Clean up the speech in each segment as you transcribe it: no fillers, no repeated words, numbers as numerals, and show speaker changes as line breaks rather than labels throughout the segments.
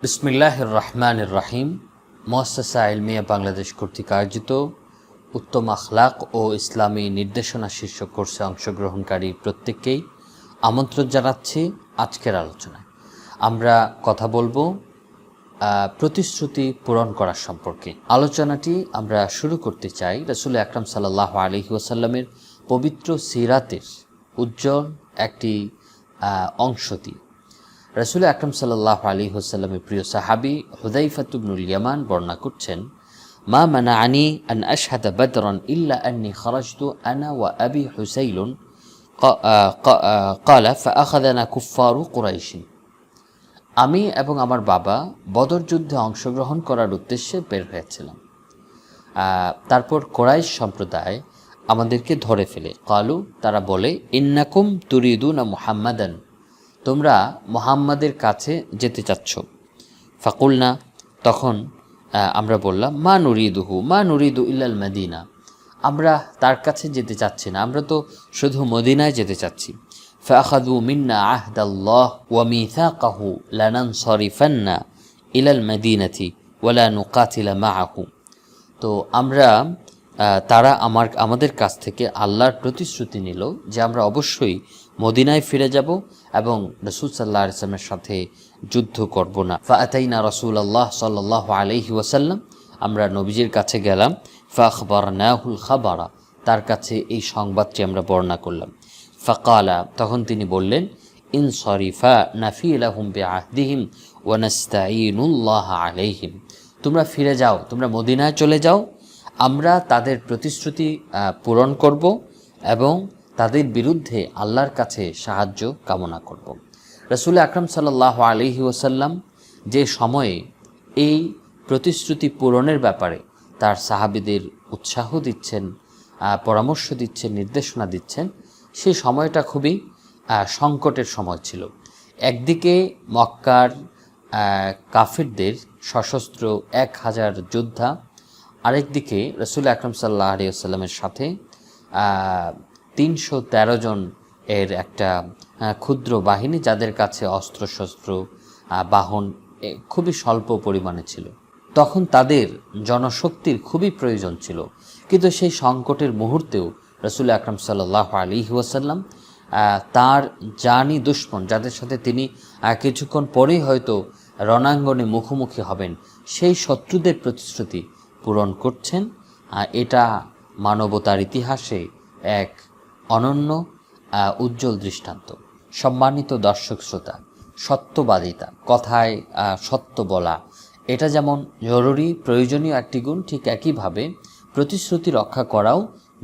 বিসমিল্লাহির রহমানির রহিম। মুআসসাসা ইলমিয়া বাংলাদেশ কর্তৃক আয়োজিত উত্তম আখলাক ও ইসলামী নির্দেশনা শীর্ষক কোর্সে অংশগ্রহণকারী প্রত্যেককেই আমন্ত্রণ জানাচ্ছি আজকের আলোচনায়। আমরা কথা বলবো প্রতিশ্রুতি পূরণ করার সম্পর্কে। আলোচনাটি আমরা শুরু করতে চাই রাসূল আকরাম সাল্লাল্লাহু আলাইহি ওয়াসাল্লামের পবিত্র সিরাতের উজ্জ্বল একটি অংশ দিয়ে। রাসূল আকরাম সাল্লাল্লাহু আলাইহি ওয়াসাল্লামের প্রিয় সাহাবী হুযায়ফা ইবনুল ইয়ামান বর্ণনা করছেন, মা মানাআনি আন আশহাদা বদরান ইল্লা আন্নী খারাজতু আনা ওয়া আবি হুসাইলুন ক্বালা ফাআখাযানা কুফফারু কুরাইশ। আমি এবং আমার বাবা বদর যুদ্ধে অংশগ্রহণ করার উদ্দেশ্যে বের হয়েছিলাম। তারপর কুরাইশ সম্প্রদায় আমাদেরকে ধরে ফেলে। ক্বালু, তারা বলে, ইন্নাকুম তুরিদুনা মুহাম্মাদান, তোমরা মুহাম্মাদের কাছে যেতে চাচ্ছ। ফাকুলনা, তখন আমরা বললাম, মা নুরিদু ইল্লাল মদিনা, আমরা তার কাছে যেতে চাচ্ছি না, আমরা তো শুধু মদিনায় যেতে চাচ্ছি। ফাআখাযু মিন্না আহদাল্লাহ ওয়া মিসাকাহু লানানসারিফান্না ইলাল মদিনাতি ওয়া লা নুকাতিলা মাআহু। তো তারা আমাদের কাছ থেকে আল্লাহর প্রতিশ্রুতি নিল যে আমরা অবশ্যই মদিনায় ফিরে যাব এবং রাসূল সাল্লাল্লাহু আলাইহি ওয়াসাল্লামের সাথে যুদ্ধ করব না। ফাআতাইনা রাসূলুল্লাহ সাল্লাল্লাহু আলাইহি ওয়াসাল্লাম, আমরা নবীজির কাছে গেলাম। ফাখবারনাহুল খাবারা, তার কাছে এই সংবাদটি আমরা বর্ণনা করলাম। ফাকালা, তখন তিনি বললেন, ইনসারিফা নাফি লাহুম বিআহদিহিম ওয়া নাস্তাঈনুল্লাহ আলাইহিম, তোমরা ফিরে যাও, তোমরা মদিনায় চলে যাও, আমরা তাদের প্রতিশ্রুতি পূরণ করব এবং তাদের বিরুদ্ধে আল্লাহর কাছে সাহায্য কামনা করব। রাসূল আকরাম সাল্লাল্লাহু আলাইহি ওয়াসাল্লাম যে সময়ে এই প্রতিশ্রুতি পূরণের ব্যাপারে তার সাহাবীদের উৎসাহ দিচ্ছেন, পরামর্শ দিচ্ছেন, নির্দেশনা দিচ্ছেন, সেই সময়টা খুবই সংকটের সময় ছিল। একদিকে মক্কার কাফিরদের সশস্ত্র 1000 যোদ্ধা, আরেকদিকে রাসূল আকরাম সাল্লাল্লাহু আলাইহি ওয়াসাল্লামের সাথে 313 জন এর একটা ক্ষুদ্র বাহিনী, যাদের কাছে অস্ত্রশস্ত্র বাহন খুবই স্বল্প পরিমাণে ছিল। তখন তাদের জনশক্তির খুবই প্রয়োজন ছিল। কিন্তু সেই সংকটের মুহূর্তেও রাসূল আকরাম সাল্লাল্লাহু আলাইহি ওয়াসাল্লাম তার জানি দুশমন, যাদের সাথে তিনি কিছুক্ষণ পরেই হয়তো রণাঙ্গনে মুখোমুখি হবেন, সেই শত্রুদের প্রতিশ্রুতি পূরণ করছেন। এটা মানবতার ইতিহাসে এক অনন্য উজ্জ্বল দৃষ্টান্ত। সম্মানিত দর্শক শ্রোতা, সত্যবাদিতা, কথায় সত্য বলা, এটা যেমন জরুরি, প্রয়োজনীয় একটি গুণ, ঠিক একইভাবে প্রতিশ্রুতি রক্ষা করাও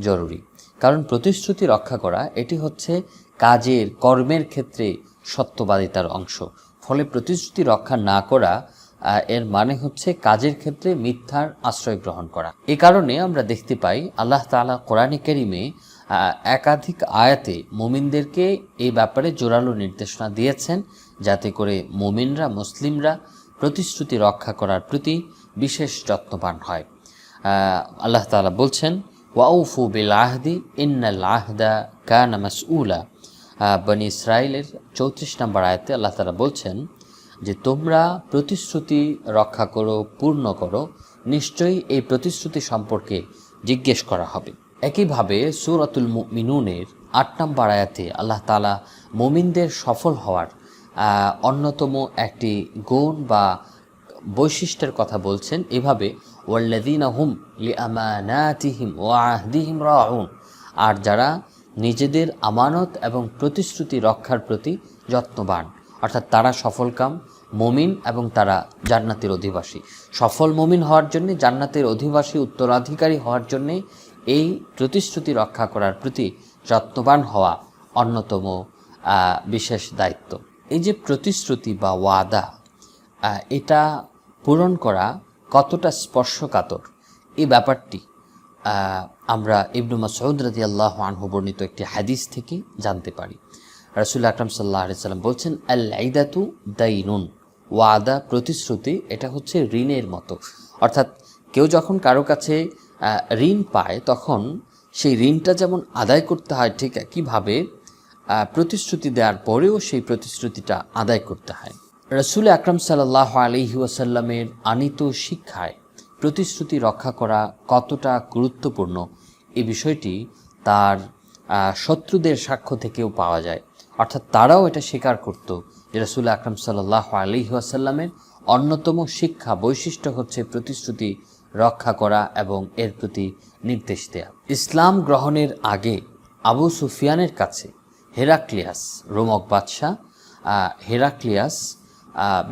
জরুরি। কারণ প্রতিশ্রুতি রক্ষা করা এটি হচ্ছে কাজের, কর্মের ক্ষেত্রে সত্যবাদিতার অংশ। ফলে প্রতিশ্রুতি রক্ষা না করা এর মানে হচ্ছে কাজের ক্ষেত্রে মিথ্যার আশ্রয় গ্রহণ করা। এ কারণে আমরা দেখতে পাই আল্লাহ তাআলা কোরআনে কারিমে একাধিক আয়াতে মুমিনদেরকে এই ব্যাপারে জোরালো নির্দেশনা দিয়েছেন, যাতে করে মুমিনরা, মুসলিমরা প্রতিশ্রুতি রক্ষা করার প্রতি বিশেষ যত্নবান হয়। আল্লাহ তাআলা বলছেন, ওয়াউফু বিল আহদি ইন্নাল আহদা কানা মাসউলা। বনি ইসরাইলের 34 নম্বর আয়াতে আল্লাহ তাআলা বলছেন যে তোমরা প্রতিশ্রুতি রক্ষা করো, পূর্ণ করো, নিশ্চয়ই এই প্রতিশ্রুতি সম্পর্কে জিজ্ঞেস করা হবে। একইভাবে সূরাতুল মুমিনুনের 8 নম্বর আয়াতে আল্লাহ তাআলা মুমিনদের সফল হওয়ার অন্যতম একটি গুণ বা বৈশিষ্ট্যের কথা বলছেন এভাবে, ওয়াল্লাযীনা হুম লিআমানাতিহিম ওয়া আহদিহিম রাউন, আর যারা নিজেদের আমানত এবং প্রতিশ্রুতি রক্ষার প্রতি যত্নবান, অর্থাৎ তারা সফলকাম মুমিন এবং তারা জান্নাতের অধিবাসী। সফল মুমিন হওয়ার জন্য, জান্নাতের অধিবাসী উত্তরাধিকারী হওয়ার জন্য এই প্রতিশ্রুতি রক্ষা করার প্রতি যত্নবান হওয়া অন্যতম বিশেষ দায়িত্ব। এই যে প্রতিশ্রুতি বা ওয়াদা, এটা পূরণ করা কতটা স্পর্শকাতর, এই ব্যাপারটি আমরা ইবনু মাসউদ রাদিয়াল্লাহু আনহু বর্ণিত একটি হাদিস থেকে জানতে পারি। রাসূল আকরাম সাল্লাল্লাহু আলাইহি ওয়াসাল্লাম বলছেন, আল আইদাতু দাইনুন, ওয়াদা, প্রতিশ্রুতি, এটা হচ্ছে ঋণের মতো। অর্থাৎ কেউ যখন কারো কাছে ঋণ পায় তখন সেই ঋণটা যেমন আদায় করতে হয়, ঠিক একইভাবে প্রতিশ্রুতি দেওয়ার পরেও সেই প্রতিশ্রুতিটা আদায় করতে হয়। রাসূল আকরাম সাল্লাল্লাহু আলাইহি ওয়াসাল্লামের আনিত শিক্ষায় প্রতিশ্রুতি রক্ষা করা কতটা গুরুত্বপূর্ণ এই বিষয়টি তার শত্রুদের সাক্ষ্য থেকেও পাওয়া যায়। অর্থাৎ তারাও এটা স্বীকার করত যে রাসূল আকরাম সাল্লাল্লাহু আলাইহি ওয়াসাল্লামের অন্যতম শিক্ষা বৈশিষ্ট্য হচ্ছে প্রতিশ্রুতি রক্ষা করা এবং এর প্রতি নির্দেশ দেয়া। ইসলাম গ্রহণের আগে আবু সুফিয়ানের কাছে হেরাক্লিয়াস, রোমক বাদশাহ হেরাক্লিয়াস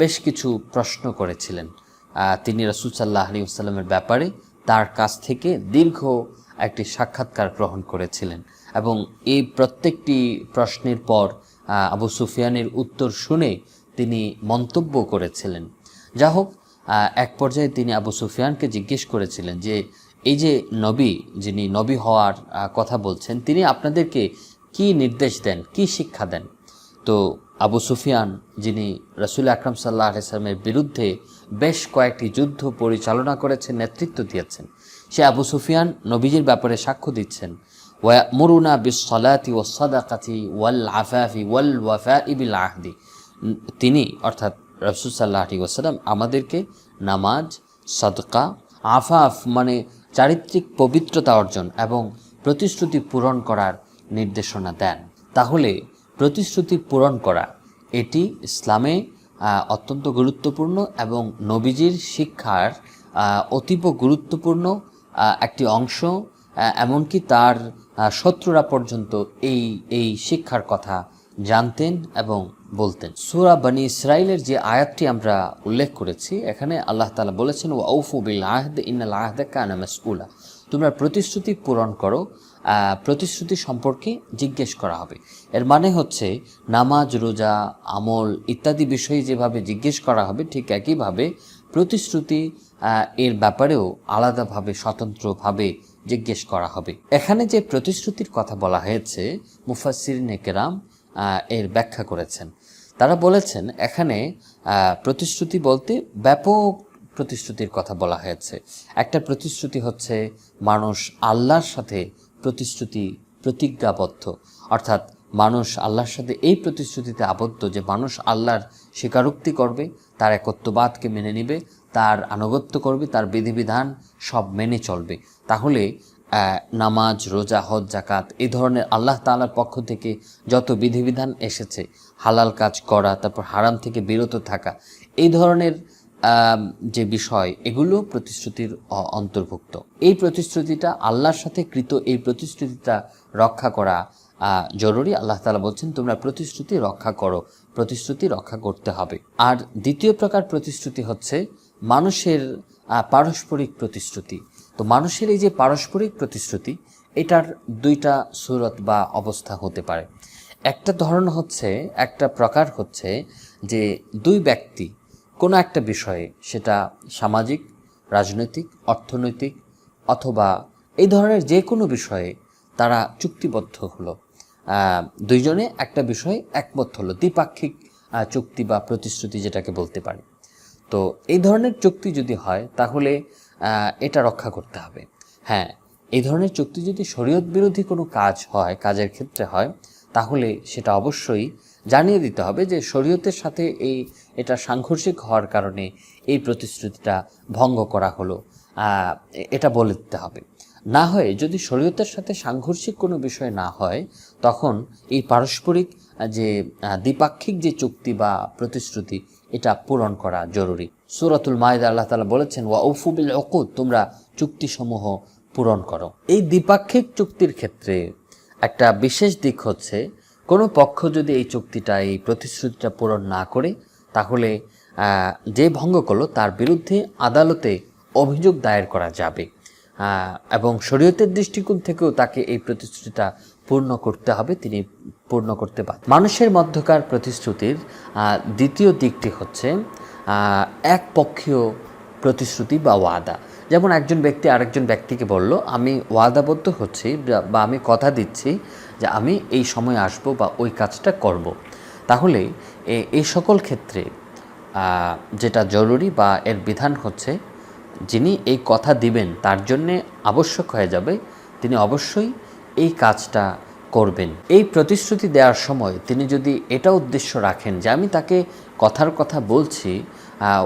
বেশ কিছু প্রশ্ন করেছিলেন। তিনি রাসূল সাল্লাল্লাহু আলাইহি ওয়াসাল্লামের ব্যাপারে তার কাছ থেকে দীর্ঘ একটি সাক্ষাৎকার গ্রহণ করেছিলেন এবং এই প্রত্যেকটি প্রশ্নের পর আবু সুফিয়ানের উত্তর শুনে তিনি মন্তব্য করেছিলেন। যা হোক, এক পর্যায়ে তিনি আবু সুফিয়ানকে জিজ্ঞেস করেছিলেন যে এই যে নবী, যিনি নবী হওয়ার কথা বলছেন, তিনি আপনাদেরকে কি নির্দেশ দেন, কি শিক্ষা দেন? তো আবু সুফিয়ান, যিনি রাসূল আকরাম সাল্লাল্লাহু আলাইহি ওয়াসাল্লামের বিরুদ্ধে বেশ কয়েকটি যুদ্ধ পরিচালনা করেছেন, নেতৃত্ব দিয়েছেন, সে আবু সুফিয়ান নবীজির ব্যাপারে সাক্ষ্য দিচ্ছেন, ওয়ায়ামুরুনা বিস-সালাতি ওয়াস-সাদাকাতি ওয়াল-আফাফি ওয়াল-ওয়াফাই বিল-আহদি। তিনি অর্থাৎ রাসূল সাল্লাল্লাহু আলাইহি ওয়াসাল্লাম আমাদেরকে নামাজ, সাদকা, আফাফ মানে চারিত্রিক পবিত্রতা অর্জন এবং প্রতিশ্রুতি পূরণ করার নির্দেশনা দেন। তাহলে প্রতিশ্রুতি পূরণ করা এটি ইসলামে অত্যন্ত গুরুত্বপূর্ণ এবং নবীজির শিক্ষার অতীব গুরুত্বপূর্ণ একটি অংশ। এমনকি তার শত্রুরা পর্যন্ত এই শিক্ষার কথা জানতেন এবং বলতেন। সূরা বনী ইসরাইলের যে আয়াতটি আমরা উল্লেখ করেছি, এখানে আল্লাহ তাআলা বলেছেন ওয়াউফু বিল আহদ ইন্নাল আহদা কানা মাসউলা। তোমরা প্রতিশ্রুতি পূরণ করো, প্রতিশ্রুতি সম্পর্কে জিজ্ঞেস করা হবে। এর মানে হচ্ছে নামাজ, রোজা, আমল ইত্যাদি বিষয়ে যেভাবে জিজ্ঞেস করা হবে, ঠিক একইভাবে প্রতিশ্রুতি এর ব্যাপারেও আলাদাভাবে স্বতন্ত্রভাবে জিজ্ঞেস করা হবে। এখানে যে প্রতিশ্রুতির কথা বলা হয়েছে, মুফাসসিরিনে কেরাম এর ব্যাখ্যা করেছেন। তারা বলেছেন এখানে প্রতিশ্রুতি বলতে ব্যাপক প্রতিশ্রুতির কথা বলা হয়েছে। একটা প্রতিশ্রুতি হচ্ছে মানুষ আল্লাহর সাথে প্রতিজ্ঞাবদ্ধ, অর্থাৎ মানুষ আল্লাহর সাথে এই প্রতিশ্রুতিতে আবদ্ধ যে মানুষ আল্লাহর স্বীকারোক্তি করবে, তার একত্ববাদকে মেনে নেবে, তার আনুগত্য করবে, তার বিধিবিধান সব মেনে চলবে। তাহলে নামাজ, রোজা, হজ, যাকাত এই ধরনের আল্লাহ তাআলার পক্ষ থেকে যত বিধিবিধান এসেছে, হালাল কাজ করা, তারপর হারাম থেকে বিরত থাকা, এই ধরনের যে বিষয়, এগুলো প্রতিশ্রুতির অন্তর্ভুক্ত। এই প্রতিশ্রুতিটা আল্লাহর সাথে কৃত, এই প্রতিশ্রুতিটা রক্ষা করা জরুরি। আল্লাহ তাআলা বলছেন তোমরা প্রতিশ্রুতি রক্ষা করো, প্রতিশ্রুতি রক্ষা করতে হবে। আর দ্বিতীয় প্রকার প্রতিশ্রুতি হচ্ছে মানুষের পারস্পরিক প্রতিশ্রুতি। তো মানুষের এই যে পারস্পরিক প্রতিশ্রুতি, এটার দুইটা সূরত বা অবস্থা হতে পারে। একটা ধরন হচ্ছে, একটা প্রকার হচ্ছে যে দুই ব্যক্তি কোনো একটা বিষয়ে, সেটা সামাজিক, রাজনৈতিক, অর্থনৈতিক অথবা এই ধরনের যে কোনো বিষয়ে তারা চুক্তিবদ্ধ হলো, দুইজনে একটা বিষয়ে একমত হলো, দ্বিপাক্ষিক চুক্তি বা প্রতিশ্রুতি যেটাকে বলতে পারি। তো এই ধরনের চুক্তি যদি হয় তাহলে এটা রক্ষা করতে হবে। হ্যাঁ, এই ধরনের চুক্তি যদি শরীয়ত বিরোধী কোনো কাজ হয়, কাজের ক্ষেত্রে হয়, তাহলে সেটা অবশ্যই জানিয়ে দিতে হবে যে শরীয়তের সাথে এটা সাংঘর্ষিক হওয়ার কারণে এই প্রতিশ্রুতিটা ভঙ্গ করা হলো, এটা বলে দিতে হবে। না হয় যদি শরীয়তের সাথে সাংঘর্ষিক কোনো বিষয় না হয়, তখন এই পারস্পরিক যে দ্বিপাক্ষিক যে চুক্তি বা প্রতিশ্রুতি, এটা পূরণ করা জরুরি। সূরাতুল মাইদা আল্লাহ তাআলা বলেছেন ওয়াউফু বিল উকুদ, তোমরা চুক্তিসমূহ পূরণ করো। এই দ্বিপাক্ষিক চুক্তির ক্ষেত্রে একটা বিশেষ দিক হচ্ছে, কোনো পক্ষ যদি এই চুক্তিটা, এই প্রতিশ্রুতিটা পূরণ না করে, তাহলে যে ভঙ্গ করলো তার বিরুদ্ধে আদালতে অভিযোগ দায়ের করা যাবে এবং শরীয়তের দৃষ্টিকোণ থেকেও তাকে এই প্রতিশ্রুতিটা পূর্ণ করতে হবে, তিনি পূর্ণ করতে পারেন। মানুষের মধ্যকার প্রতিশ্রুতির দ্বিতীয় দিকটি হচ্ছে একপক্ষীয় প্রতিশ্রুতি বা ওয়াদা। যেমন একজন ব্যক্তি আরেকজন ব্যক্তিকে বলল, আমি ওয়াদাবদ্ধ হচ্ছি বা আমি কথা দিচ্ছি যে আমি এই সময় আসব বা ওই কাজটা করব। তাহলে এই সকল ক্ষেত্রে যেটা জরুরি বা এর বিধান হচ্ছে, যিনি এই কথা দিবেন তার জন্যে আবশ্যক হয়ে যাবে তিনি অবশ্যই এই কাজটা করবেন। এই প্রতিশ্রুতি দেওয়ার সময় তিনি যদি এটা উদ্দেশ্য রাখেন যে আমি তাকে কথার কথা বলছি,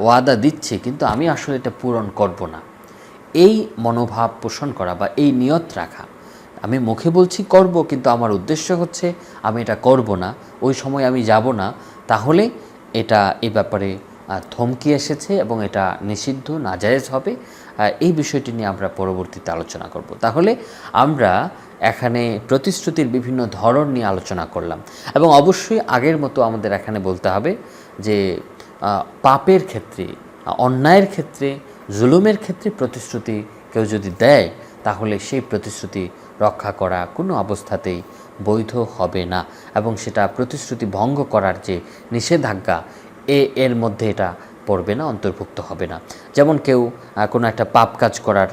ওয়াদা দিচ্ছি, কিন্তু আমি আসলে এটা পূরণ করব না, এই মনোভাব পোষণ করা বা এই নিয়ত রাখা, আমি মুখে বলছি করব কিন্তু আমার উদ্দেশ্য হচ্ছে আমি এটা করব না, ওই সময় আমি যাব না, তাহলে এটা এ ব্যাপারে ধমকি এসেছে এবং এটা নিষিদ্ধ, নাজায়েজ হবে। এই বিষয়টি নিয়ে আমরা পরবর্তীতে আলোচনা করব। তাহলে আমরা এখানে প্রতিশ্রুতির বিভিন্ন ধরন নিয়ে আলোচনা করলাম এবং অবশ্যই আগের মতো আমাদের এখানে বলতে হবে যে পাপের ক্ষেত্রে, অন্যায়ের ক্ষেত্রে, জুলুমের ক্ষেত্রে প্রতিশ্রুতি কেউ যদি দেয় তাহলে সেই প্রতিশ্রুতি রক্ষা করা কোনো অবস্থাতেই বৈধ হবে না এবং সেটা প্রতিশ্রুতি ভঙ্গ করার যে নিষেধাজ্ঞা এর মধ্যে এটা পড়বে না, অন্তর্ভুক্ত হবে না। যেমন কেউ কোনো একটা পাপ কাজ করার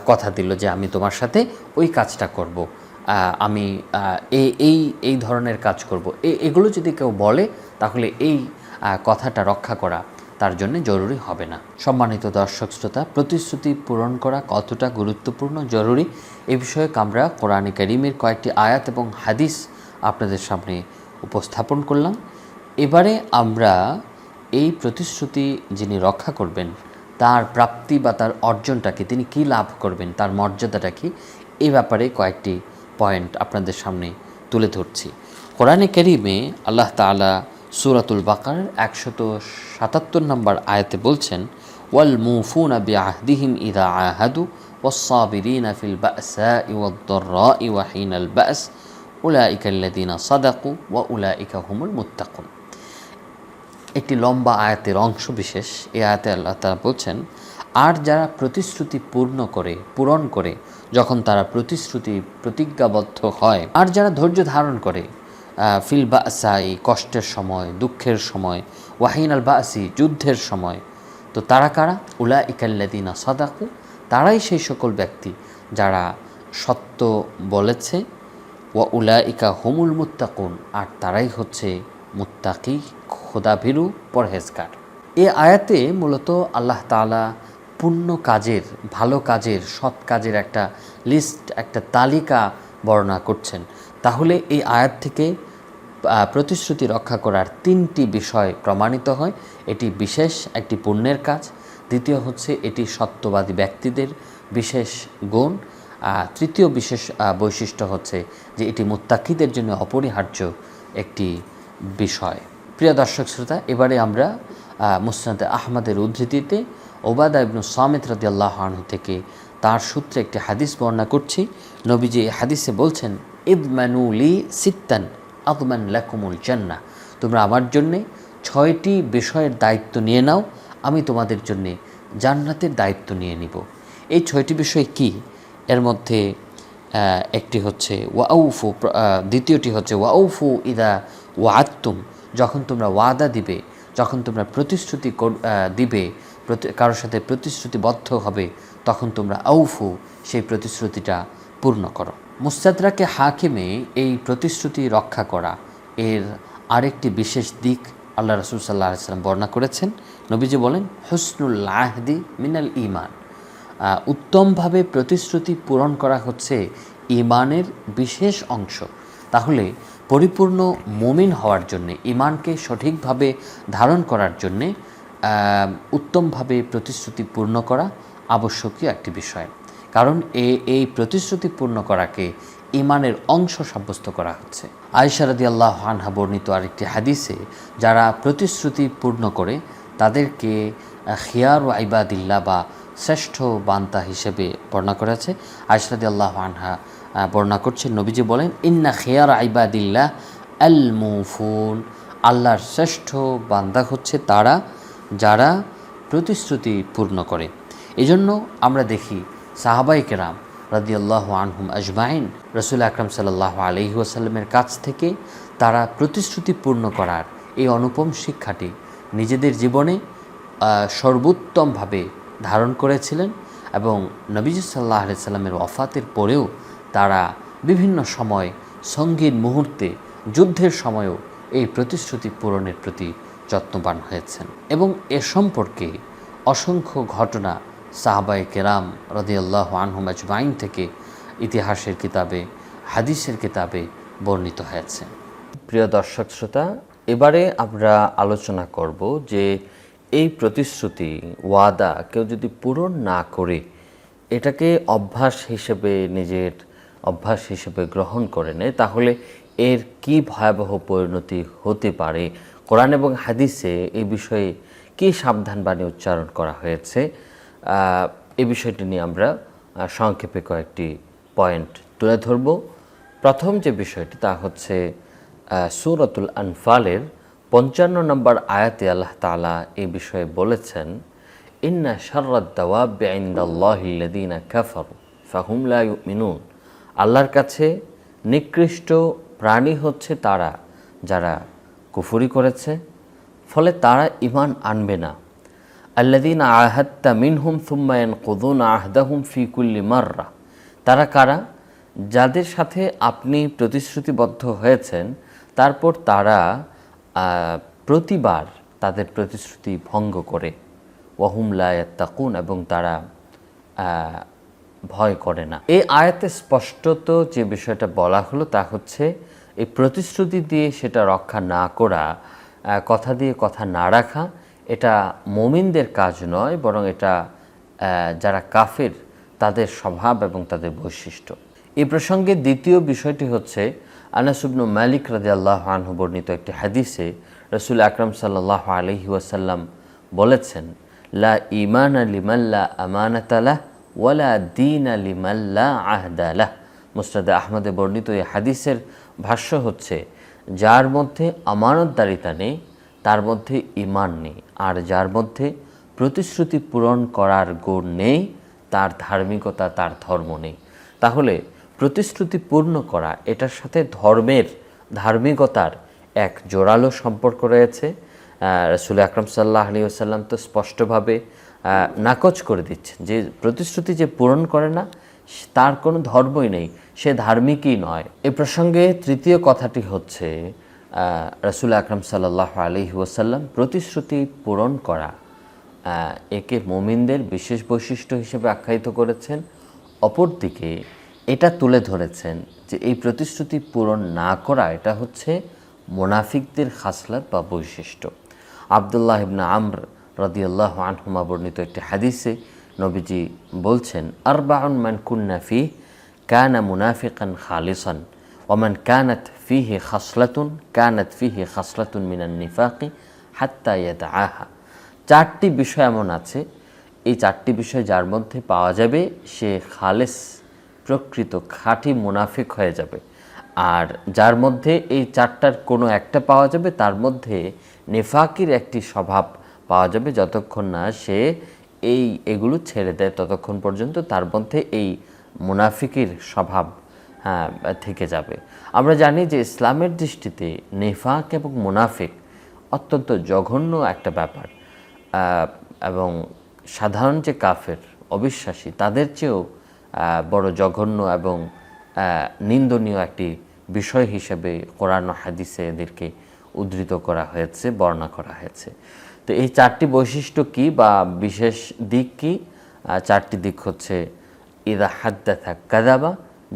কথা দিল যে আমি তোমার সাথে ওই কাজটা করব, আমি এই ধরনের কাজ করব, এগুলো যদি কেউ বলে তাহলে এই কথাটা রক্ষা করা তার জন্য জরুরি হবে না। সম্মানিত দর্শক শ্রোতা, প্রতিশ্রুতি পূরণ করা কতটা গুরুত্বপূর্ণ, জরুরি, এ বিষয়ে আমরা কোরআনে কারীমের কয়েকটি আয়াত এবং হাদিস আপনাদের সামনে উপস্থাপন করলাম। এবারে আমরা এই প্রতিশ্রুতি যিনি রক্ষা করবেন তার প্রাপ্তি বা তার অর্জনটাকে, তিনি কি লাভ করবেন, তার মর্যাদাটা কি, এই ব্যাপারে কয়েকটি পয়েন্ট আপনাদের সামনে তুলে ধরছি। কোরআনে কারীমে আল্লাহ তাআলা সূরাতুল বাকারার 177 নম্বর আয়াতে বলছেন, ওয়াল মুফুনা বিআহদিহিম ইযা আহাদু ওয়াস-সাবিরিনা ফিল বা'সাই ওয়াদ-দাররাই ওয়া হিনাল বা'স উলাইকা আল্লাযীনা সাদাকু ওয়া উলাইকা হুমুল মুত্তাকুন। একটি লম্বা আয়াতের অংশ বিশেষ। এই আয়াতে আল্লাহ তাআলা বলছেন, আর যারা প্রতিশ্রুতি পূরণ করে যখন তারা প্রতিজ্ঞাবদ্ধ হয়, আর যারা ধৈর্য ধারণ করে ফিল বাসাই, কষ্টের সময়, দুঃখের সময়, ওয়াহিন আল বাসি, যুদ্ধের সময়, তো তারা কারা? উলাইকা আল্লাযীনা সাদাকু, তারাই সেই সকল ব্যক্তি যারা সত্য বলেছে, ওয়া উলাইকা হুমুল মুত্তাকুন, আর তারাই হচ্ছে মুত্তাকি, খোদাভীরু, পরহেজগার। এই আয়াতে মূলত আল্লাহ তাআলা পুণ্য কাজের, ভালো কাজের, সৎ কাজের একটা লিস্ট, একটা তালিকা বর্ণনা করছেন। তাহলে এই আয়াত থেকে প্রতিশ্রুতি রক্ষা করার 3টি বিষয় প্রমাণিত হয়। এটি বিশেষ একটি পুণ্যের কাজ, দ্বিতীয় হচ্ছে এটি সত্যবাদী ব্যক্তিদের বিশেষ গুণ, তৃতীয় বিশেষ বৈশিষ্ট্য হচ্ছে যে এটি মুত্তাকিদের জন্য অপরিহার্য একটি বিষয়। প্রিয় দর্শক শ্রোতা, এবারে আমরা মুসনাদে আহমদের উদ্ধৃতিতে ওবাদা ইবনু সামিত রাদিয়াল্লাহু আনহু থেকে তার সূত্রে একটি হাদিস বর্ণনা করছি। নবীজি এই হাদিসে বলছেন, ইদমানু লি সিত্তান আদমান লাকুমুল জান্নাহ, তোমরা আমার জন্যে 6টি বিষয়ের দায়িত্ব নিয়ে নাও, আমি তোমাদের জন্যে জান্নাতের দায়িত্ব নিয়ে নিব। এই 6টি বিষয় কি? এর মধ্যে একটি হচ্ছে ওয়াউফু, দ্বিতীয়টি হচ্ছে ওয়াউফু ইদা ওয়াদতুম, যখন তোমরা ওয়াদা দিবে, যখন তোমরা প্রতিশ্রুতি দিবে, কারোর সাথে প্রতিশ্রুতিবদ্ধ হবে, তখন তোমরা আউফু, সেই প্রতিশ্রুতিটা পূর্ণ করো। মুস্তাদরাকে হাকিমে এই প্রতিশ্রুতি রক্ষা করা এর আরেকটি বিশেষ দিক আল্লাহ রাসূল সাল্লাল্লাহু আলাইহি ওয়াসাল্লাম বর্ণনা করেছেন। নবীজি বলেন, হুসনুল আহদি মিনাল ঈমান, উত্তমভাবে প্রতিশ্রুতি পূরণ করা হচ্ছে ঈমানের বিশেষ অংশ। তাহলে পরিপূর্ণ মুমিন হওয়ার জন্যে, ঈমানকে সঠিকভাবে ধারণ করার জন্যে উত্তমভাবে প্রতিশ্রুতি পূর্ণ করা আবশ্যকীয় একটি বিষয়। কারণ এই প্রতিশ্রুতি পূর্ণ করাকে ঈমানের অংশ সাব্যস্ত করা হচ্ছে। আয়েশা রাদিয়াল্লাহু আনহা বর্ণিত আরেকটি হাদিসে যারা প্রতিশ্রুতি পূর্ণ করে তাদেরকে খিয়ারু ইবাদিল্লাহ বা শ্রেষ্ঠ বান্দা হিসেবে বর্ণনা করা আছে। আয়েশা রাদিয়াল্লাহু আনহা বর্ণনা করছেন, নবীজি বলেন, ইন্না খিয়ারা ইবাদিল্লাহ আল মুফুন, আল্লাহর শ্রেষ্ঠ বান্দা হচ্ছে তারা যারা প্রতিশ্রুতি পূর্ণ করে। এজন্য আমরা দেখি সাহাবায়ে কেরাম রাদিয়াল্লাহু আনহুম আজমাইন রাসূল আকরাম সাল্লাল্লাহু আলাইহি ওয়াসাল্লামের কাছ থেকে তারা প্রতিশ্রুতি পূর্ণ করার এই অনুপম শিক্ষাটি নিজেদের জীবনে সর্বোত্তমভাবে ধারণ করেছিলেন এবং নবীজি সাল্লাল্লাহু আলাইহি সাল্লামের ওয়াফাতের পরেও তারা বিভিন্ন সময়, সঙ্গীন মুহূর্তে, যুদ্ধের সময়ও এই প্রতিশ্রুতি পূরণের প্রতি যত্নবান হয়েছেন। এবং এ সম্পর্কে অসংখ্য ঘটনা সাহাবায়ে কেরাম রাদিয়াল্লাহু আনহুম আজমাইন থেকে ইতিহাসের কিতাবে, হাদিসের কিতাবে বর্ণিত হয়েছে।
প্রিয় দর্শক শ্রোতা, এবারে আমরা আলোচনা করব যে এই প্রতিশ্রুতি ওয়াদা কেউ যদি পূরণ না করে এটাকে নিজের অভ্যাস হিসেবে গ্রহণ করে নেয়, তাহলে এর কি ভয়াবহ পরিণতি হতে পারে, কোরআন এবং হাদিসে এই বিষয়ে কী সাবধানবাণী উচ্চারণ করা হয়েছে, এই বিষয়টি নিয়ে আমরা সংক্ষেপে কয়েকটি পয়েন্ট তুলে ধরব। প্রথম যে বিষয়টি তা হচ্ছে সূরাতুল আনফালের 55 নম্বর আয়াতে আল্লাহ তাআলা এই বিষয়ে বলেছেন, ইন্না শাররাদ দাওয়াবি ইনদাল্লাহিল্লাযীনা কাফারু ফাহুম লা ইউমিনুন। আল্লাহর কাছে নিকৃষ্ট প্রাণী হচ্ছে তারা যারা কুফরি করেছে, ফলে তারা ঈমান আনবে না। আল্লাযীনা আহাদতা মিনহুম সুম্মা ইয়ানকুযুনা আহদাহুম ফি কুল্লি মাররা। তারা কারা? যাদের সাথে আপনি প্রতিশ্রুতিবদ্ধ হয়েছেন, তারপর তারা প্রতিবার তাদের প্রতিশ্রুতি ভঙ্গ করে। ওয়াহুম লা ইয়াত্তাকুন, এবং তারা ভয় করে না। এই আয়াতে স্পষ্টত যে বিষয়টা বলা হলো তা হচ্ছে এই প্রতিশ্রুতি দিয়ে সেটা রক্ষা না করা, কথা দিয়ে কথা না রাখা, এটা মুমিনদের কাজ নয়, বরং এটা যারা কাফের তাদের স্বভাব এবং তাদের বৈশিষ্ট্য। এই প্রসঙ্গে দ্বিতীয় বিষয়টি হচ্ছে আনাস ইবনে মালিক রাদিয়াল্লাহু আনহু বর্ণিত একটি হাদিসে রাসূল আকরাম সাল্লাল্লাহু আলাইহি ওয়াসাল্লাম বলেছেন, লা ঈমানা লিমান লা আমানাতা লাহ ওয়ালা দীনা লিমান লা আহদা লাহ। মুসনাদে আহমদে বর্ণিত এই হাদিসের ভাষ্য হচ্ছে, যার মধ্যে আমানতদারিতা নেই তার মধ্যে ঈমান নেই, আর যার মধ্যে প্রতিশ্রুতি পূরণ করার গুণ নেই তার ধার্মিকতা, তার ধর্ম নেই। তাহলে প্রতিশ্রুতি পূর্ণ করা, এটার সাথে ধার্মিকতার এক জোরালো সম্পর্ক রয়েছে। রাসূল আকরাম সাল্লাল্লাহু আলাইহি ওয়াসাল্লাম তো স্পষ্টভাবে নাকচ করে দিচ্ছেন যে প্রতিশ্রুতি যে পূরণ করে না তার কোনো ধর্মই নেই, সে ধার্মিকই নয়। এ প্রসঙ্গে তৃতীয় কথাটি হচ্ছে রাসূল আকরাম সাল্লাল্লাহু আলাইহি ওয়াসাল্লাম প্রতিশ্রুতি পূরণ করা একে মুমিনদের বিশেষ বৈশিষ্ট্য হিসেবে আখ্যায়িত করেছেন। অপরদিকে এটা তুলে ধরেছেন যে এই প্রতিশ্রুতি পূরণ না করা এটা হচ্ছে মুনাফিকদের খাসলাত বা বৈশিষ্ট্য। আব্দুল্লাহ ইবনে আমর রাদিয়াল্লাহু আনহুমা বর্ণিত একটি হাদিসে নবীজি বলছেন, আরবাউন মান কুন্না ফিহি কানা মুনাফিকান খালিসান ওয়া মান কানাত ফিহি খাসলাতুন মিনান নিফাকি হাত্তা ইয়াদআহা। চারটি বিষয় এমন আছে, এই চারটি বিষয় যার মধ্যে পাওয়া যাবে সে খালেস, প্রকৃত খাঁটি মুনাফিক হয়ে যাবে। আর যার মধ্যে এই চারটার কোনো একটা পাওয়া যাবে তার মধ্যে নেফাকির একটি স্বভাব পাওয়া যাবে। যতক্ষণ না সে এগুলো ছেড়ে দেয় ততক্ষণ পর্যন্ত তার মধ্যে এই মুনাফিকের স্বভাব থেকে যাবে। আমরা জানি যে ইসলামের দৃষ্টিতে নেফাক এবং মুনাফিক অত্যন্ত জঘন্য একটা ব্যাপার, এবং সাধারণ যে কাফের অবিশ্বাসী তাদের চেয়েও বড় জঘন্য এবং নিন্দনীয় একটি বিষয় হিসেবে কোরআন ও হাদিসে এদেরকে উদ্ধৃত করা হয়েছে, বর্ণনা করা হয়েছে। তো এই চারটি বৈশিষ্ট্য কি বা বিশেষ দিক কি? চারটি দিক হচ্ছে, ইদা হাদ্দাথা কাযাবা,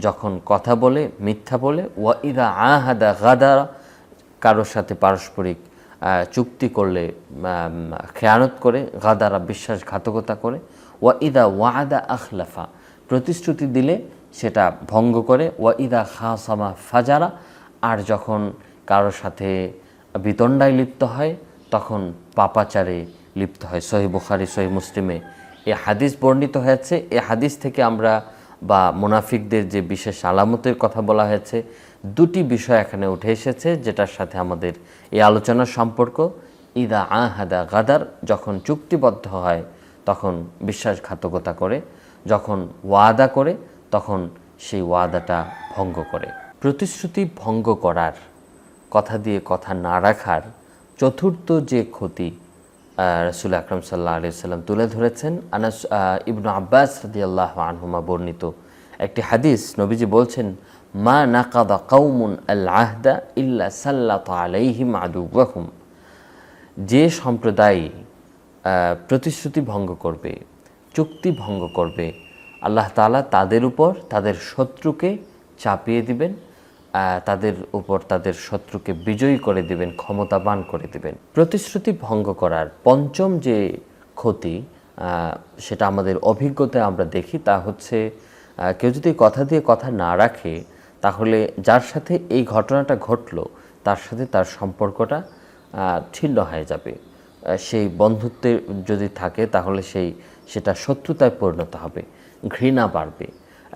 যখন কথা বলে মিথ্যা বলে, ওয়া ইদা আহাদা গাদারা, কারোর সাথে পারস্পরিক চুক্তি করলে খেয়ানত করে, গাদারা বিশ্বাসঘাতকতা করে, ওয়া ইদা ওয়াদা আখলাফা, প্রতিশ্রুতি দিলে সেটা ভঙ্গ করে, ওয়া ইদা খাসামা ফাজারা, আর যখন কারোর সাথে বিতণ্ডায় লিপ্ত হয় তখন পাপাচারে লিপ্ত হয়। সহিহ বুখারী, সহিহ মুসলিমে এই হাদিস বর্ণিত হয়েছে। এই হাদিস থেকে আমরা বা মুনাফিকদের যে বিশেষ আলামতের কথা বলা হয়েছে, দুটি বিষয় এখানে উঠে এসেছে যেটার সাথে আমাদের এই আলোচনার সম্পর্ক। ইদা আহাদা গাদার, যখন চুক্তিবদ্ধ হয় তখন বিশ্বাসঘাতকতা করে, যখন ওয়াদা করে তখন সেই ওয়াদাটা ভঙ্গ করে। প্রতিশ্রুতি ভঙ্গ করার, কথা দিয়ে কথা না রাখার চতুর্থ যে ক্ষতি রাসূল আকরাম সাল্লাল্লাহু আলাইহি ওয়াসাল্লাম তুলে ধরেছেন, আনাস ইবনে আব্বাস রাদিয়াল্লাহু আনহুমা বর্ণিত একটি হাদিস, নবীজি বলছেন, মা নাকাদা কওমুন আল আহদা ইল্লা সাল্লাতা আলাইহিম আদুওয়াহুম। যে সম্প্রদায় প্রতিশ্রুতি ভঙ্গ করবে, চুক্তি ভঙ্গ করবে, আল্লাহ তাআলা তাদের উপর তাদের শত্রুকে চাপিয়ে দিবেন তাদের উপর তাদের শত্রুকে বিজয়ী করে দিবেন, ক্ষমতাবান করে দিবেন। প্রতিশ্রুতি ভঙ্গ করার পঞ্চম যে ক্ষতি, সেটা আমাদের অভিজ্ঞতায় আমরা দেখি, তা হচ্ছে কেউ যদি কথা দিয়ে কথা না রাখে, তাহলে যার সাথে এই ঘটনাটা ঘটলো তার সাথে তার সম্পর্কটা ছিন্ন হয়ে যাবে। সেই বন্ধুত্বে যদি থাকে তাহলে সেটা শত্রুতায় পরিণত হবে, ঘৃণা বাড়বে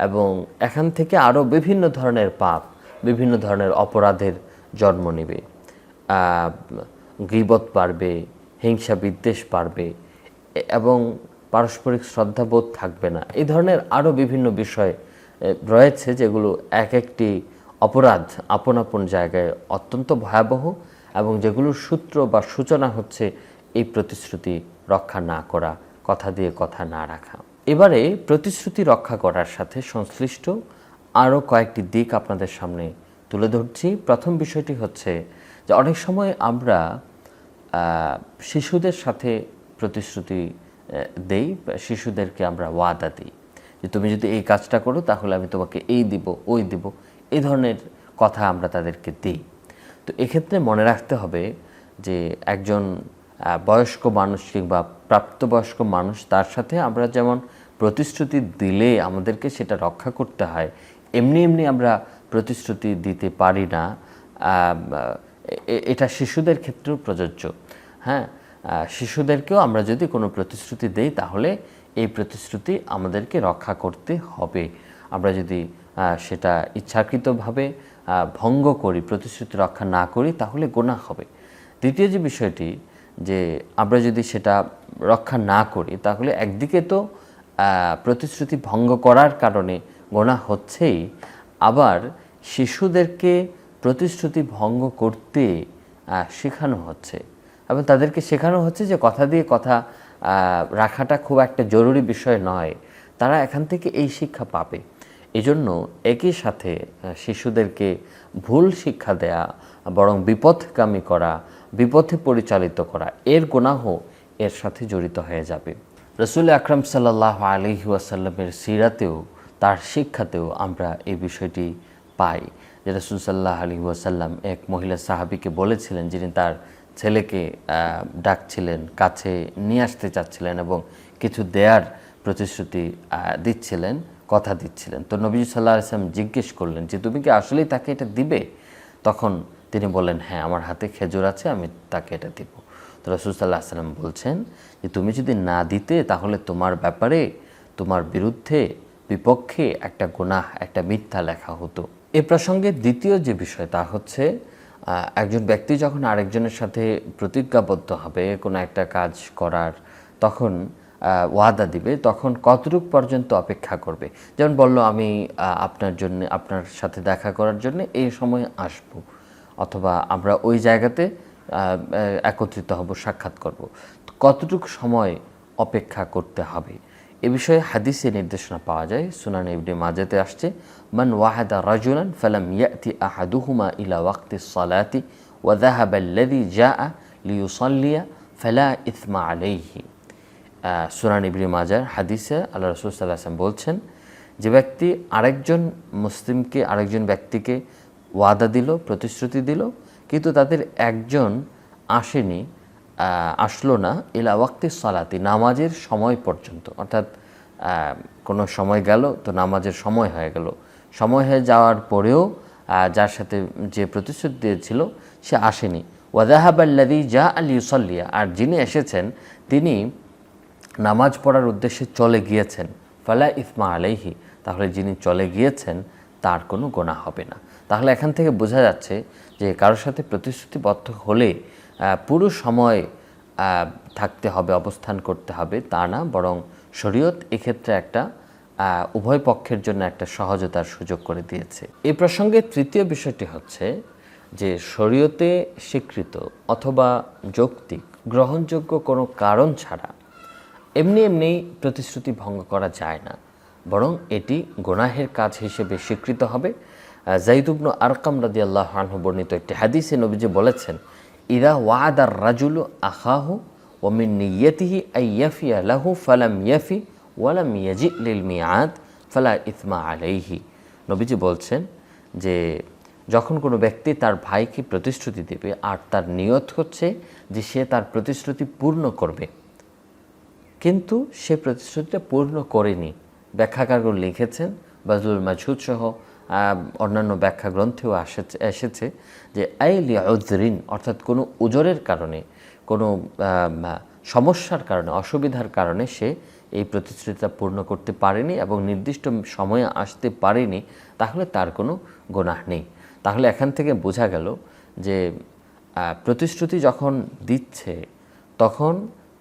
এবং এখান থেকে আরও বিভিন্ন ধরনের পাপ, বিভিন্ন ধরনের অপরাধের জন্ম নেবে। গীবত বাড়বে, হিংসা বিদ্বেষ বাড়বে এবং পারস্পরিক শ্রদ্ধাবোধ থাকবে না। এই ধরনের আরও বিভিন্ন বিষয় রয়েছে যেগুলো এক একটি অপরাধ আপন আপন জায়গায় অত্যন্ত ভয়াবহ এবং যেগুলোর সূত্র বা সূচনা হচ্ছে এই প্রতিশ্রুতি রক্ষা না করা, কথা দিয়ে কথা না রাখা। এবারে প্রতিশ্রুতি রক্ষা করার সাথে সংশ্লিষ্ট আরও কয়েকটি দিক আপনাদের সামনে তুলে ধরছি। প্রথম বিষয়টি হচ্ছে যে অনেক সময় আমরা শিশুদের সাথে প্রতিশ্রুতি দেই, শিশুদেরকে আমরা ওয়াদা দিই যে তুমি যদি এই কাজটা করো তাহলে আমি তোমাকে এই দিব, ওই দিব, এই ধরনের কথা আমরা তাদেরকে দিই। তো এক্ষেত্রে মনে রাখতে হবে যে একজন বয়স্ক মানুষ কিংবা প্রাপ্তবয়স্ক মানুষ, তার সাথে আমরা যেমন প্রতিশ্রুতি দিলে আমাদেরকে সেটা রক্ষা করতে হয়, এমনি এমনি আমরা প্রতিশ্রুতি দিতে পারি না। এটা শিশুদের ক্ষেত্রেও প্রযোজ্য। হ্যাঁ, শিশুদেরকেও আমরা যদি কোনো প্রতিশ্রুতি দেই তাহলে এই প্রতিশ্রুতি আমাদেরকে রক্ষা করতে হবে। আমরা যদি সেটা ইচ্ছাকৃতভাবে ভঙ্গ করি, প্রতিশ্রুতি রক্ষা না করি, তাহলে গুনাহ হবে। দ্বিতীয় যে বিষয়টি, যে আমরা যদি সেটা রক্ষা না করি তাহলে একদিকে তো প্রতিশ্রুতি ভঙ্গ করার কারণে গুনাহ হচ্ছেই, আবার শিশুদেরকে প্রতিশ্রুতি ভঙ্গ করতে শেখানো হচ্ছে এবং তাদেরকে শেখানো হচ্ছে যে কথা দিয়ে কথা রাখাটা খুব একটা জরুরি বিষয় নয়। তারা এখান থেকে এই শিক্ষা পাবে। এজন্য একই সাথে শিশুদেরকে ভুল শিক্ষা দেয়া বরং বিপথগামী করা, বিপথে পরিচালিত করা, এর গুনাহ এর সাথে জড়িত হয়ে যাবে। রাসূল আকরাম সাল্লাল্লাহু আলাইহি ওয়াসাল্লামের সিরাতেও, তার শিক্ষাতেও আমরা এই বিষয়টি পাই যে রাসূল সাল্লাল্লাহু আলাইহি ওয়াসাল্লাম এক মহিলা সাহাবীকে বলেছিলেন, যিনি তার ছেলেকে ডাকছিলেন, কাছে নিয়ে আসতে চাচ্ছিলেন এবং কিছু দেয়ার প্রতিশ্রুতি দিচ্ছিলেন, কথা দিচ্ছিলেন। তো নবী সাল্লাল্লাহু আলাইহি ওয়াসাল্লাম জিজ্ঞেস করলেন যে তুমি কি আসলেই তাকে এটা দিবে? তখন তিনি বললেন, হ্যাঁ, আমার হাতে খেজুর আছে, আমি তাকে এটা দিব। তো রাসূল সাল্লাল্লাহু আলাইহি ওয়াসাল্লাম বলছেন যে তুমি যদি না দিতে তাহলে তোমার ব্যাপারে, তোমার বিরুদ্ধে, বিপক্ষে একটা গুনাহ, একটা মিথ্যা লেখা হতো। এ প্রসঙ্গে দ্বিতীয় যে বিষয়, তা হচ্ছে একজন ব্যক্তি যখন আরেকজনের সাথে প্রতিজ্ঞাবদ্ধ হবে কোনো একটা কাজ করার, তখন ওয়াদা দিবে, তখন কতটুকু পর্যন্ত অপেক্ষা করবে। যেমন বলল, আমি আপনার সাথে দেখা করার জন্য এই সময় আসব, অথবা আমরা ওই জায়গাতে একত্রিত হব, সাক্ষাৎ করব। কতটুকু সময় অপেক্ষা করতে হবে এ বিষয়ে হাদিসে নির্দেশনা পাওয়া যায়। সুনান ইবনে মাজাতে আসছে, মান ওয়াহাদা রাজুলান ফালাম ইয়াতি আহাদুহুমা ইলা ওয়াক্তিস সালাতি ওয়া যাহাবা আল্লাযী জাআ লিইউসাল্লিয়া ফালা ইসমা আলাইহি। সুনান ইবনে মাজার হাদিসে আল্লাহ রাসূল সাল্লাল্লাহু আলাইহি ওয়াসাল্লাম বলছেন, যে ব্যক্তি আরেকজন মুসলিমকে, আরেকজন ব্যক্তিকে ওয়াদা দিল, প্রতিশ্রুতি দিল, কিন্তু তাদের একজন আসলো না ইলা ওয়াক্তিস সালাতি, নামাজের সময় পর্যন্ত, অর্থাৎ কোনো সময় গেল, তো নামাজের সময় হয়ে গেল, সময় হয়ে যাওয়ার পরেও যার সাথে যে প্রতিশ্রুতি দিয়েছিল সে আসেনি। ওয়া যাহাবা আল্লাযী জাআ লিইউসাল্লিয়া, আর যিনি এসেছেন তিনি নামাজ পড়ার উদ্দেশ্যে চলে গিয়েছেন, ফালা ইসমা আলাইহি, তাহলে যিনি চলে গিয়েছেন তার কোনো গুনাহ হবে না। তাহলে এখান থেকে বোঝা যাচ্ছে যে কারোর সাথে প্রতিশ্রুতিবদ্ধ হলে পুরো সময় থাকতে হবে, অবস্থান করতে হবে তা না, বরং শরীয়ত এক্ষেত্রে একটা উভয় পক্ষের জন্য একটা সহজতার সুযোগ করে দিয়েছে। এই প্রসঙ্গে তৃতীয় বিষয়টি হচ্ছে যে শরীয়তে স্বীকৃত অথবা যৌক্তিক গ্রহণযোগ্য কোনো কারণ ছাড়া এমনি এমনি প্রতিশ্রুতি ভঙ্গ করা যায় না, বরং এটি গুনাহের কাজ হিসেবে স্বীকৃত হবে। যায়েদ ইবনে আরকাম রাদিয়াল্লাহু আনহু বর্ণিত একটি হাদিসে নবীজি বলেছেন, ইযা ওয়াদার রাজুলু আখাহু ওয়া মিন নিয়্যাতিহি আইয়াফিয়া লাহু ফালাম ইয়াফি ওয়া লাম ইয়াজি লিল মিআদ ফালা ইসমা আলাইহি। নবীজি বলছেন যে যখন কোনো ব্যক্তি তার ভাইকে প্রতিশ্রুতি দেবে আর তার নিয়ত হচ্ছে যে সে তার প্রতিশ্রুতি পূর্ণ করবে, কিন্তু সে প্রতিশ্রুতিটা পূর্ণ করেনি, ব্যাখ্যাকারগণ লিখেছেন বাজলুল মাজহুদ সহ অন্যান্য ব্যাখ্যা গ্রন্থেও এসেছে যে আইলি উযরিন, অর্থাৎ কোনো উজরের কারণে, কোনো সমস্যার কারণে, অসুবিধার কারণে সে এই প্রতিশ্রুতিটা পূর্ণ করতে পারেনি এবং নির্দিষ্ট সময়ে আসতে পারেনি, তাহলে তার কোনো গুনাহ নেই। তাহলে এখান থেকে বোঝা গেল যে প্রতিশ্রুতি যখন দিচ্ছে তখন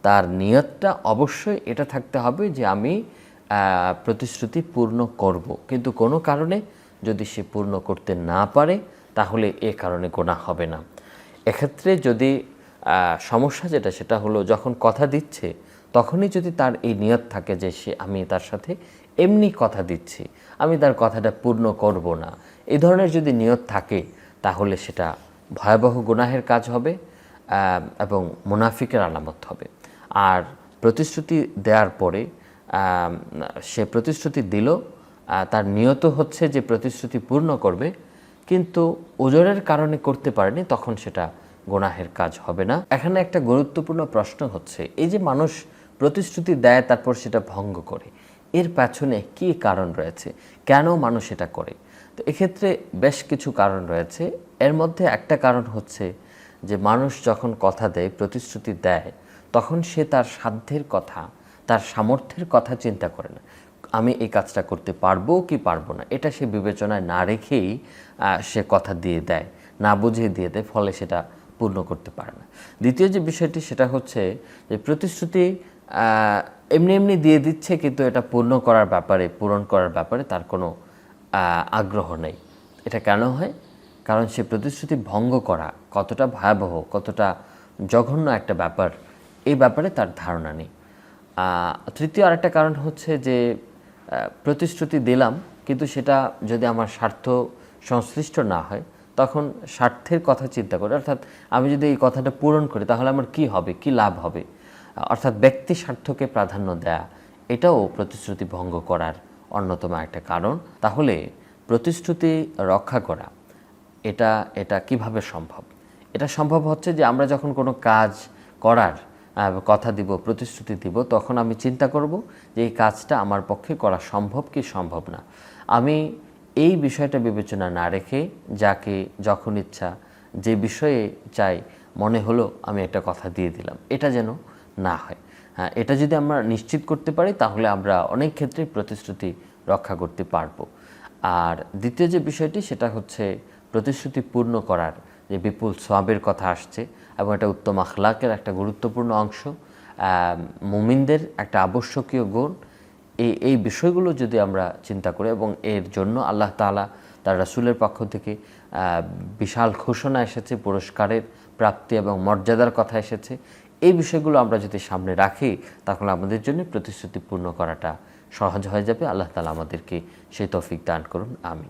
তার নিয়তটা অবশ্যই এটা থাকতে হবে যে আমি প্রতিশ্রুতি পূর্ণ করব, কিন্তু কোনো কারণে যদি সে পূর্ণ করতে না পারে তাহলে এ কারণে গুনাহ হবে না। এক্ষেত্রে যদি সমস্যা যেটা সেটা হলো যখন কথা দিচ্ছে তখনই যদি তার এই নিয়ত থাকে যে আমি তার সাথে এমনি কথা দিচ্ছি, আমি তার কথাটা পূর্ণ করব না, এই ধরনের যদি নিয়ত থাকে তাহলে সেটা ভয়াবহ গুনাহের কাজ হবে এবং মুনাফিকের আলামত হবে। আর প্রতিশ্রুতি দেওয়ার পরে সে প্রতিশ্রুতি দিল, তার নিয়ত হচ্ছে যে প্রতিশ্রুতি পূর্ণ করবে, কিন্তু ওজরের কারণে করতে পারেনি, তখন সেটা গুনাহের কাজ হবে না। এখানে একটা গুরুত্বপূর্ণ প্রশ্ন হচ্ছে, এই যে মানুষ প্রতিশ্রুতি দেয় তারপর সেটা ভঙ্গ করে, এর পেছনে কী কারণ রয়েছে, কেন মানুষ এটা করে? তো এক্ষেত্রে বেশ কিছু কারণ রয়েছে। এর মধ্যে একটা কারণ হচ্ছে যে মানুষ যখন কথা দেয়, প্রতিশ্রুতি দেয়, তখন সে তার সাধ্যের কথা, তার সামর্থ্যের কথা চিন্তা করে না, আমি এই কাজটা করতে পারবো কি পারবো না, এটা সে বিবেচনায় না রেখেই সে কথা দিয়ে দেয়, না বুঝিয়ে দিয়ে দেয়, ফলে সেটা পূর্ণ করতে পারে না। দ্বিতীয় যে বিষয়টি সেটা হচ্ছে যে প্রতিশ্রুতি এমনি এমনি দিয়ে দিচ্ছে, কিন্তু এটা পূর্ণ করার ব্যাপারে, পূরণ করার ব্যাপারে তার কোনো আগ্রহ নেই। এটা কেন হয়? কারণ সে প্রতিশ্রুতি ভঙ্গ করা কতটা ভয়াবহ, কতটা জঘন্য একটা ব্যাপার, এই ব্যাপারে তার ধারণা নেই। তৃতীয় আরেকটা কারণ হচ্ছে যে প্রতিশ্রুতি দিলাম, কিন্তু সেটা যদি আমার স্বার্থ সংশ্লিষ্ট না হয়, তখন স্বার্থের কথা চিন্তা করে, অর্থাৎ আমি যদি এই কথাটা পূরণ করি তাহলে আমার কি হবে, কি লাভ হবে, অর্থাৎ ব্যক্তি স্বার্থকে প্রাধান্য দেয়া, এটাও প্রতিশ্রুতি ভঙ্গ করার অন্যতম একটা কারণ। তাহলে প্রতিশ্রুতি রক্ষা করা এটা কিভাবে সম্ভব? এটা সম্ভব হচ্ছে যে আমরা যখন কোনো কাজ করার কথা দিব, প্রতিশ্রুতি দিব, তখন আমি চিন্তা করব যে এই কাজটা আমার পক্ষে করা সম্ভব কি সম্ভব না। আমি এই বিষয়টা বিবেচনা না রেখে যাকে যখন ইচ্ছা যে বিষয়ে চাই মনে হলো আমি একটা কথা দিয়ে দিলাম, এটা যেন না হয়। হ্যাঁ, এটা যদি আমরা নিশ্চিত করতে পারি তাহলে আমরা অনেক ক্ষেত্রে প্রতিশ্রুতি রক্ষা করতে পারবো। আর দ্বিতীয় যে বিষয়টি সেটা হচ্ছে প্রতিশ্রুতি পূর্ণ করার যে বিপুল সওয়াবের কথা আসছে, এবং এটা উত্তম আখলাকের একটা গুরুত্বপূর্ণ অংশ, মুমিনদের একটা আবশ্যকীয় গুণ। এই বিষয়গুলো যদি আমরা চিন্তা করি এবং এর জন্য আল্লাহ তাআলা তার রাসূলের পক্ষ থেকে বিশাল ঘোষণা এসেছে, পুরস্কারের প্রাপ্তি এবং মর্যাদার কথা এসেছে, এই বিষয়গুলো আমরা যদি সামনে রাখি তাহলে আমাদের জন্য প্রতিশ্রুতি পূর্ণ করাটা সহজ হয়ে যাবে। আল্লাহ তাআলা আমাদেরকে সেই তৌফিক দান করুন, আমিন।